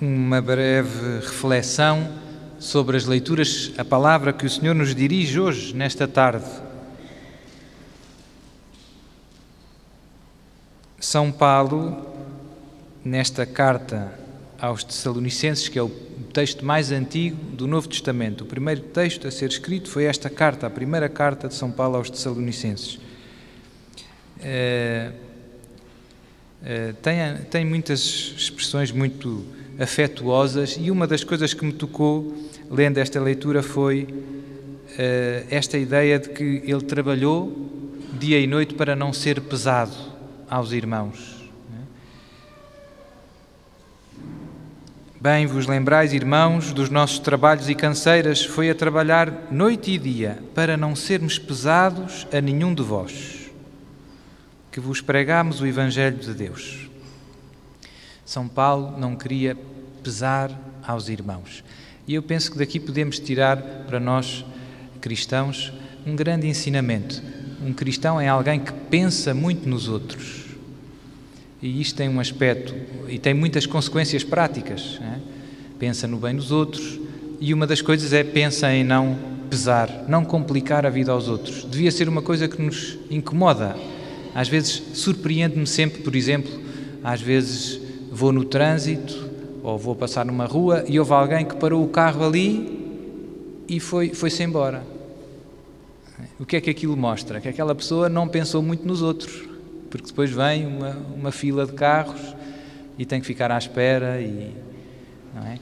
uma breve reflexão sobre as leituras, a palavra que o Senhor nos dirige hoje, nesta tarde. São Paulo, nesta carta aos Tessalonicenses, que é o texto mais antigo do Novo Testamento, o primeiro texto a ser escrito foi esta carta, a primeira carta de São Paulo aos Tessalonicenses. Tem muitas expressões muito afetuosas e uma das coisas que me tocou lendo esta leitura foi esta ideia de que ele trabalhou dia e noite para não ser pesado aos irmãos. Bem vos lembrais, irmãos, dos nossos trabalhos e canseiras, foi a trabalhar noite e dia para não sermos pesados a nenhum de vós, que vos pregámos o Evangelho de Deus. São Paulo não queria pesar aos irmãos. E eu penso que daqui podemos tirar para nós, cristãos, um grande ensinamento. Um cristão é alguém que pensa muito nos outros. E isto tem um aspecto, e tem muitas consequências práticas. Pensa no bem dos outros, e uma das coisas é pensa em não pesar, não complicar a vida aos outros. Devia ser uma coisa que nos incomoda. Às vezes surpreende-me sempre, por exemplo, às vezes vou no trânsito ou vou passar numa rua e houve alguém que parou o carro ali e foi-se embora. O que é que aquilo mostra? Que aquela pessoa não pensou muito nos outros, porque depois vem uma fila de carros e tem que ficar à espera, não é?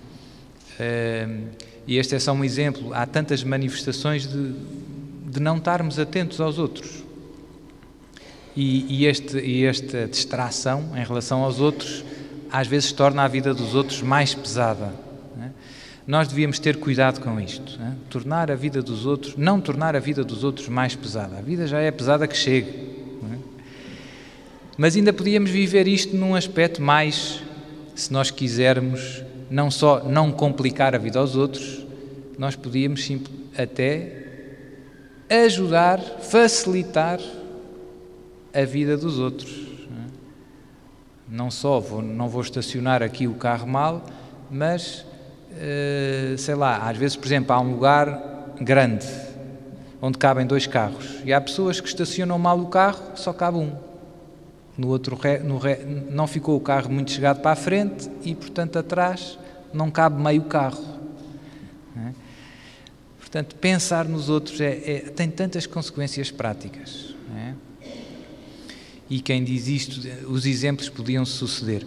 E este é só um exemplo. Há tantas manifestações de não estarmos atentos aos outros. E esta distração em relação aos outros às vezes torna a vida dos outros mais pesada. Não é? Nós devíamos ter cuidado com isto, não é? Não tornar a vida dos outros mais pesada. A vida já é pesada que chegue. Não é? Mas ainda podíamos viver isto num aspecto mais, se nós quisermos, não só não complicar a vida aos outros, nós podíamos até ajudar, facilitar a vida dos outros. Não só não vou estacionar aqui o carro mal, mas, sei lá, às vezes, por exemplo, há um lugar grande, onde cabem 2 carros, e há pessoas que estacionam mal o carro, só cabe um. Não ficou o carro muito chegado para a frente e, portanto, atrás não cabe meio carro. Não é? Portanto, pensar nos outros tem tantas consequências práticas. Não é? E quem diz isto, os exemplos podiam suceder.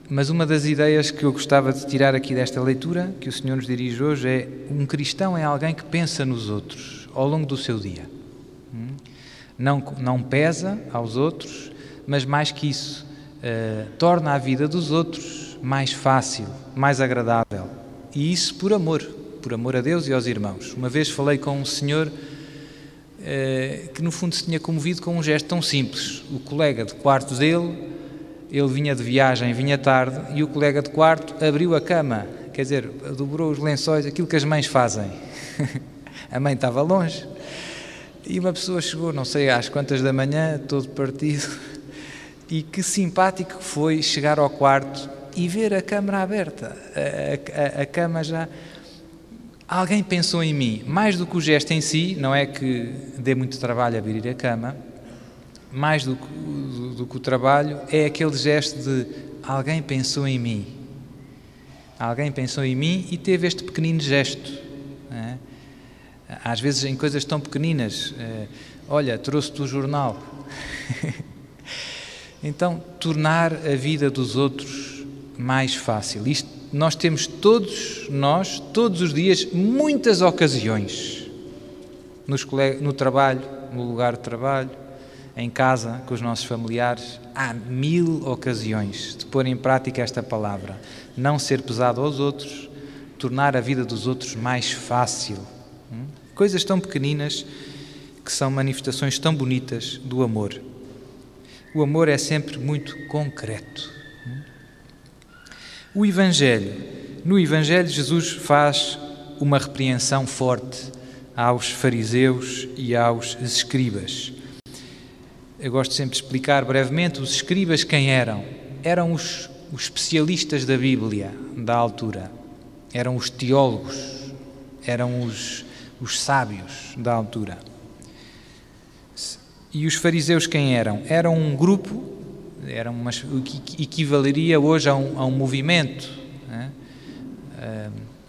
Mas uma das ideias que eu gostava de tirar aqui desta leitura, que o Senhor nos dirige hoje, é: um cristão é alguém que pensa nos outros ao longo do seu dia. Não pesa aos outros, mas mais que isso, torna a vida dos outros mais fácil, mais agradável. E isso por amor a Deus e aos irmãos. Uma vez falei com um senhor que no fundo se tinha comovido com um gesto tão simples. O colega de quarto dele, ele vinha de viagem, vinha tarde, e o colega de quarto abriu a cama, quer dizer, dobrou os lençóis, aquilo que as mães fazem. A mãe estava longe, e uma pessoa chegou, não sei às quantas da manhã, todo partido, e que simpático foi chegar ao quarto e ver a cama aberta, a cama já... Alguém pensou em mim, mais do que o gesto em si, não é que dê muito trabalho abrir a cama, mais do que o trabalho, é aquele gesto de alguém pensou em mim. Alguém pensou em mim e teve este pequenino gesto. Não é? Às vezes em coisas tão pequeninas, olha, trouxe-te o jornal. Então, tornar a vida dos outros mais fácil. Nós temos todos os dias, muitas ocasiões, no trabalho, no lugar de trabalho, em casa, com os nossos familiares, há 1000 ocasiões de pôr em prática esta palavra. Não ser pesado aos outros, tornar a vida dos outros mais fácil. Coisas tão pequeninas que são manifestações tão bonitas do amor. O amor é sempre muito concreto. No Evangelho, Jesus faz uma repreensão forte aos fariseus e aos escribas. Eu gosto sempre de explicar brevemente os escribas quem eram. Eram os os especialistas da Bíblia da altura, eram os teólogos, eram os sábios da altura. E os fariseus quem eram? Eram um grupo, o que equivaleria hoje a um movimento, né?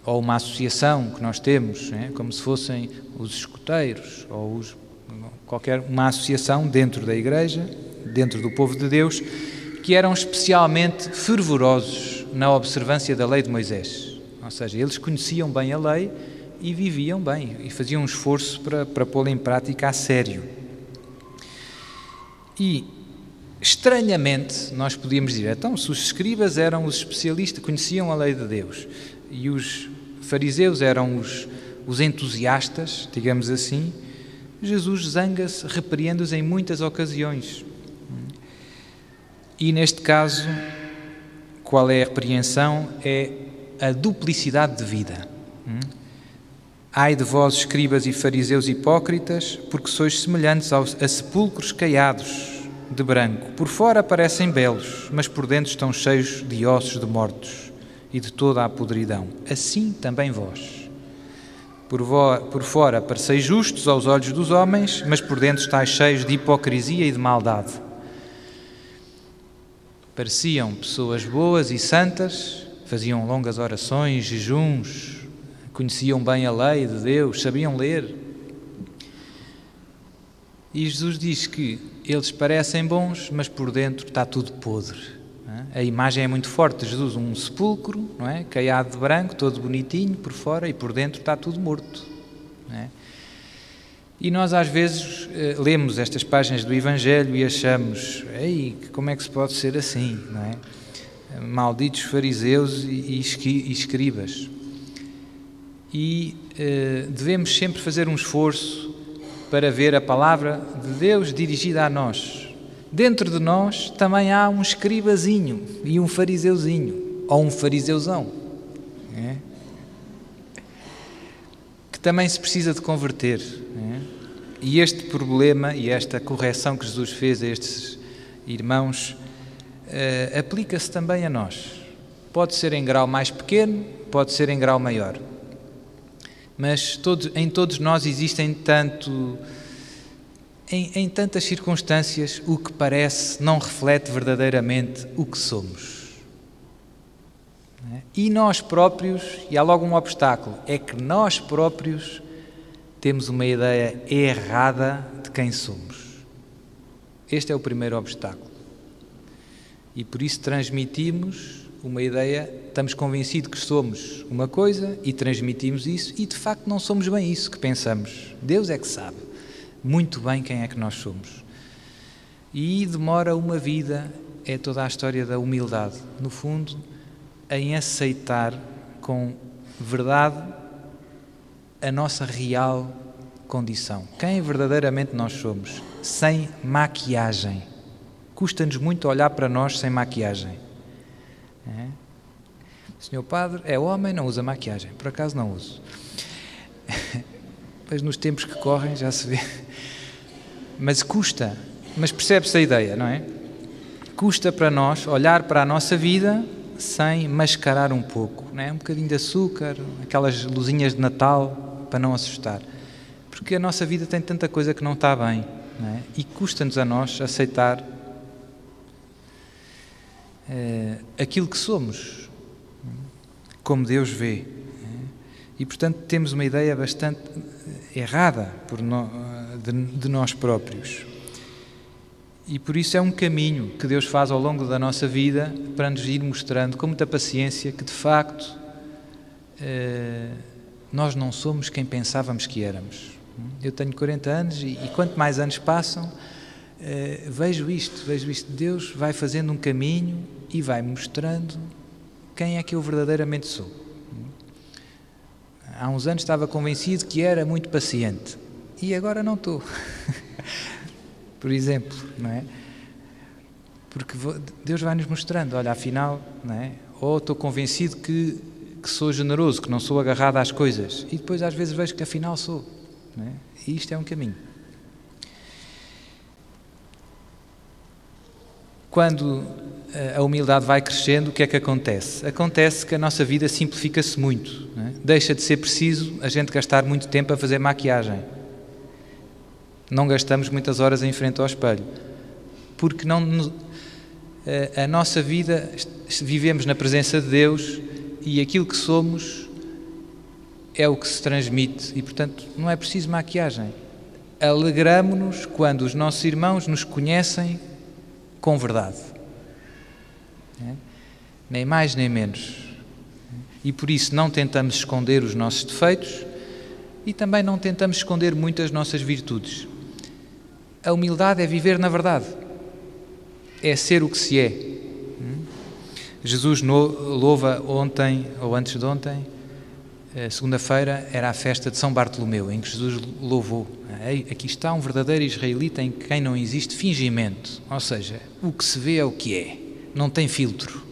Ou uma associação que nós temos, né? Como se fossem os escoteiros, ou uma associação dentro da Igreja, dentro do povo de Deus, que eram especialmente fervorosos na observância da lei de Moisés. Ou seja, eles conheciam bem a lei e viviam bem, e faziam um esforço para pô-la em prática a sério. E, estranhamente, nós podíamos dizer, então, se os escribas eram os especialistas, conheciam a lei de Deus, e os fariseus eram os entusiastas, digamos assim, Jesus zanga-se, repreende-os em muitas ocasiões. E, neste caso, qual é a repreensão? É a duplicidade de vida. Ai de vós, escribas e fariseus hipócritas, porque sois semelhantes a sepulcros caiados de branco. Por fora parecem belos, mas por dentro estão cheios de ossos de mortos e de toda a podridão. Assim também vós. Por fora pareceis justos aos olhos dos homens, mas por dentro estáis cheios de hipocrisia e de maldade. Pareciam pessoas boas e santas, faziam longas orações, jejuns, conheciam bem a lei de Deus, sabiam ler. E Jesus diz que eles parecem bons, mas por dentro está tudo podre. A imagem é muito forte de Jesus, um sepulcro, não é? Caiado de branco, todo bonitinho por fora, e por dentro está tudo morto. Não é? E nós às vezes lemos estas páginas do Evangelho e achamos, ei, como é que se pode ser assim, não é? Malditos fariseus e escribas. E devemos sempre fazer um esforço para ver a palavra de Deus dirigida a nós. Dentro de nós também há um escribazinho e um fariseuzinho, ou um fariseuzão, é? Que também se precisa de converter. É? E este problema e esta correção que Jesus fez a estes irmãos aplica-se também a nós. Pode ser em grau mais pequeno, pode ser em grau maior. Mas em todos nós existem em tantas circunstâncias o que parece não reflete verdadeiramente o que somos. E nós próprios, e há logo um obstáculo, é que nós próprios temos uma ideia errada de quem somos. Este é o primeiro obstáculo. E por isso transmitimos uma ideia, estamos convencidos que somos uma coisa e transmitimos isso e de facto não somos bem isso que pensamos. Deus é que sabe muito bem quem é que nós somos. E demora uma vida, é toda a história da humildade, no fundo, em aceitar com verdade a nossa real condição. Quem verdadeiramente nós somos, sem maquiagem. Custa-nos muito olhar para nós sem maquiagem. O senhor padre é homem, não usa maquiagem. Por acaso não uso. Mas nos tempos que correm já se vê. Mas custa. Mas percebe-se a ideia, não é? Custa para nós olhar para a nossa vida sem mascarar um pouco, não é? Um bocadinho de açúcar, aquelas luzinhas de Natal, para não assustar. Porque a nossa vida tem tanta coisa que não está bem, não é? E custa-nos a nós aceitar aquilo que somos, como Deus vê. E, portanto, temos uma ideia bastante errada de nós próprios. E por isso é um caminho que Deus faz ao longo da nossa vida para nos ir mostrando com muita paciência que, de facto, nós não somos quem pensávamos que éramos. Eu tenho 40 anos e quanto mais anos passam, vejo isto. Deus vai fazendo um caminho e vai mostrando quem é que eu verdadeiramente sou. Há uns anos estava convencido que era muito paciente e agora não estou. Por exemplo, não é? Porque Deus vai nos mostrando, olha, afinal, não é? Ou estou convencido que sou generoso, que não sou agarrado às coisas, e depois às vezes vejo que afinal sou, não é? E isto é um caminho. Quando a humildade vai crescendo, o que é que acontece? Acontece que a nossa vida simplifica-se muito, não é? Deixa de ser preciso a gente gastar muito tempo a fazer maquiagem. Não gastamos muitas horas em frente ao espelho. Porque a nossa vida, vivemos na presença de Deus e aquilo que somos é o que se transmite e, portanto, não é preciso maquiagem. Alegramo-nos quando os nossos irmãos nos conhecem com verdade. Nem mais nem menos. E por isso não tentamos esconder os nossos defeitos e também não tentamos esconder muito as nossas virtudes. A humildade é viver na verdade, é ser o que se é. Jesus louva ontem, ou antes de ontem, segunda-feira, era a festa de São Bartolomeu, em que Jesus louvou. Aqui está um verdadeiro israelita em quem não existe fingimento, ou seja, o que se vê é o que é, não tem filtro.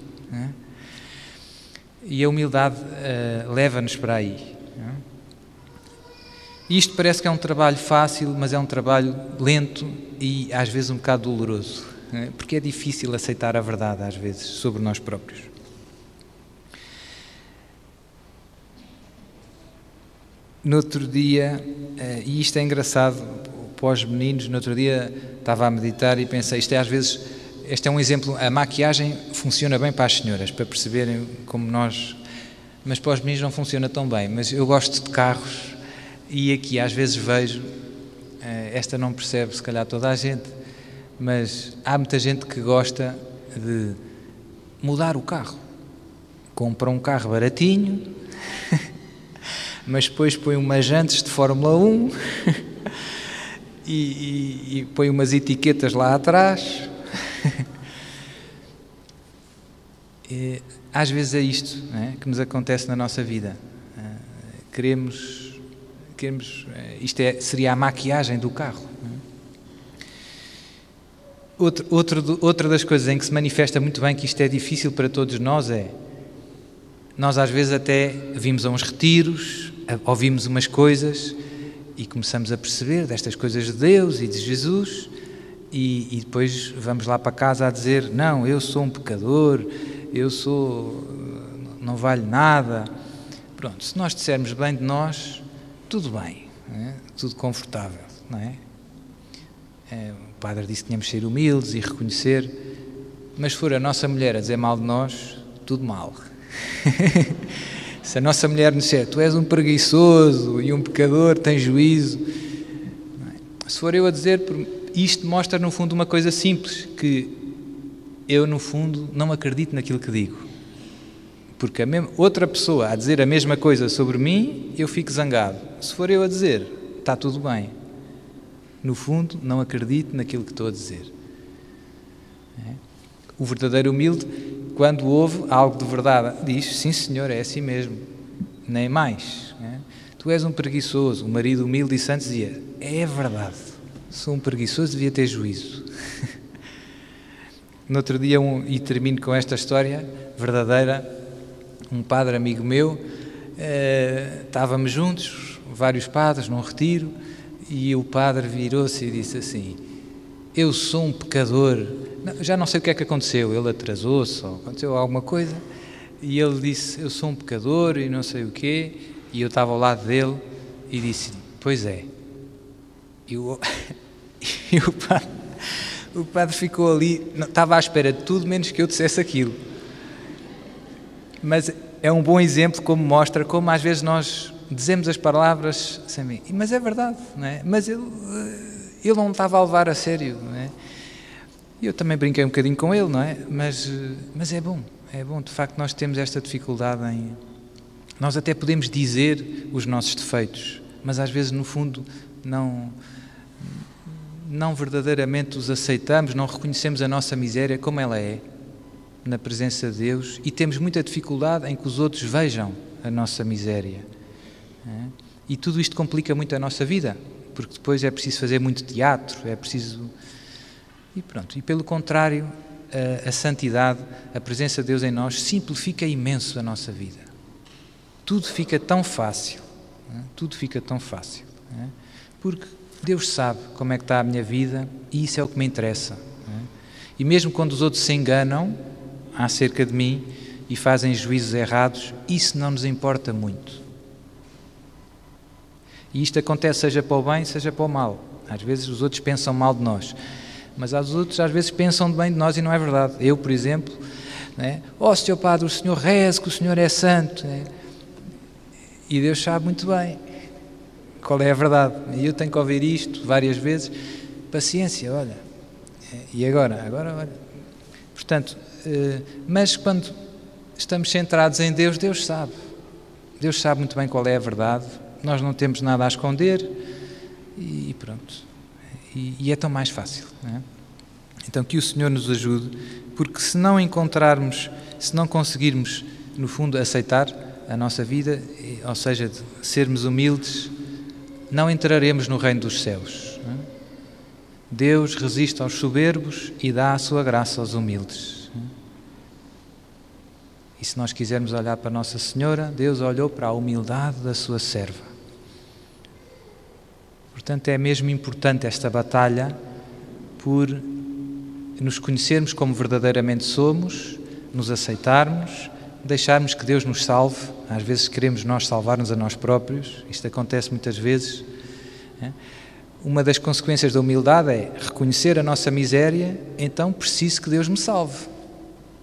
E a humildade leva-nos para aí. Isto parece que é um trabalho fácil, mas é um trabalho lento e às vezes um bocado doloroso, porque é difícil aceitar a verdade às vezes sobre nós próprios. No outro dia, e isto é engraçado para os meninos, no outro dia estava a meditar e pensei, este é um exemplo, a maquiagem funciona bem para as senhoras, para perceberem como nós, mas para os meninos não funciona tão bem, mas eu gosto de carros. E aqui às vezes vejo, esta não percebe se calhar toda a gente, mas há muita gente que gosta de mudar o carro. Compra um carro baratinho, mas depois põe umas jantes de Fórmula 1 e põe umas etiquetas lá atrás. Às vezes é isto, não é, que nos acontece na nossa vida. Queremos seria a maquiagem do carro. Outra das coisas em que se manifesta muito bem que isto é difícil para todos nós nós às vezes até vimos a uns retiros, ouvimos umas coisas e começamos a perceber destas coisas de Deus e de Jesus e depois vamos lá para casa a dizer, não, eu sou um pecador, não valho nada. Pronto, se nós dissermos bem de nós, tudo bem, tudo confortável, não é? O padre disse que tínhamos de ser humildes e reconhecer, mas se for a nossa mulher a dizer mal de nós, tudo mal. Se a nossa mulher nos disser, tu és um preguiçoso e um pecador, tens juízo. Se for eu a dizer, isto mostra no fundo uma coisa simples, que eu no fundo não acredito naquilo que digo. Porque outra pessoa a dizer a mesma coisa sobre mim, eu fico zangado. Se for eu a dizer, está tudo bem. No fundo, não acredito naquilo que estou a dizer. O verdadeiro humilde, quando ouve algo de verdade, diz, sim senhor, é assim mesmo. Nem mais. Tu és um preguiçoso. O marido humilde e santo dizia, é verdade, sou um preguiçoso, devia ter juízo. No outro dia, e termino com esta história verdadeira, um padre amigo meu, estávamos juntos, vários padres, num retiro, e o padre virou-se e disse assim, eu sou um pecador, já não sei o que é que aconteceu, ele atrasou-se ou aconteceu alguma coisa, e ele disse, eu sou um pecador e não sei o quê, e eu estava ao lado dele e disse, pois é. E o padre ficou ali, estava à espera de tudo menos que eu dissesse aquilo. Mas é um bom exemplo como mostra como às vezes nós dizemos as palavras sem mim. Mas é verdade, não é? Mas ele não estava a levar a sério, não é? Eu também brinquei um bocadinho com ele, não é? Mas é bom, de facto nós temos esta dificuldade em... Nós até podemos dizer os nossos defeitos, mas às vezes no fundo não verdadeiramente os aceitamos, não reconhecemos a nossa miséria como ela é, na presença de Deus, e temos muita dificuldade em que os outros vejam a nossa miséria. E tudo isto complica muito a nossa vida, porque depois é preciso fazer muito teatro, é preciso... E pronto, e pelo contrário, a santidade, a presença de Deus em nós, simplifica imenso a nossa vida. Tudo fica tão fácil, tudo fica tão fácil, porque Deus sabe como é que está a minha vida e isso é o que me interessa. E mesmo quando os outros se enganam acerca de mim e fazem juízos errados, isso não nos importa muito. E isto acontece seja para o bem, seja para o mal. Às vezes os outros pensam mal de nós, mas os outros às vezes pensam bem de nós e não é verdade. Eu, por exemplo, né? Oh, Sr. Padre, o Senhor reze, que o Senhor é santo. Né? E Deus sabe muito bem qual é a verdade. E eu tenho que ouvir isto várias vezes. Paciência, olha. E agora? Agora, olha. Portanto, mas quando estamos centrados em Deus, Deus sabe. Deus sabe muito bem qual é a verdade. Nós não temos nada a esconder e pronto. E é tão mais fácil. Não é? Então que o Senhor nos ajude, porque se não encontrarmos, se não conseguirmos, no fundo, aceitar a nossa vida, ou seja, de sermos humildes, não entraremos no reino dos céus. Não é? Deus resiste aos soberbos e dá a sua graça aos humildes. Não é? E se nós quisermos olhar para Nossa Senhora, Deus olhou para a humildade da sua serva. Portanto, é mesmo importante esta batalha por nos conhecermos como verdadeiramente somos, nos aceitarmos, deixarmos que Deus nos salve. Às vezes queremos nós salvar-nos a nós próprios, isto acontece muitas vezes. Uma das consequências da humildade é reconhecer a nossa miséria, então preciso que Deus me salve.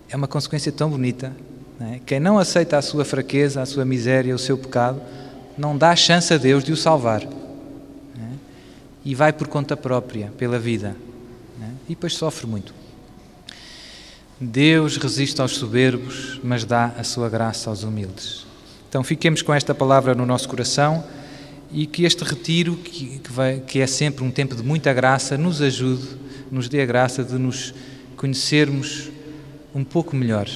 É uma consequência tão bonita. Não é? Quem não aceita a sua fraqueza, a sua miséria, o seu pecado, não dá chance a Deus de o salvar. E vai por conta própria, pela vida. Né? E depois sofre muito. Deus resiste aos soberbos, mas dá a sua graça aos humildes. Então fiquemos com esta palavra no nosso coração e que este retiro, que é sempre um tempo de muita graça, nos ajude, nos dê a graça de nos conhecermos um pouco melhor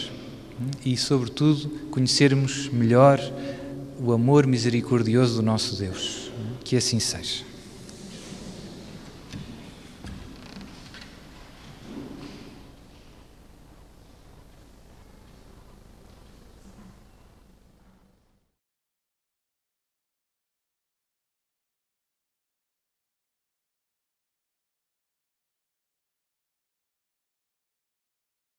e, sobretudo, conhecermos melhor o amor misericordioso do nosso Deus. Que assim seja.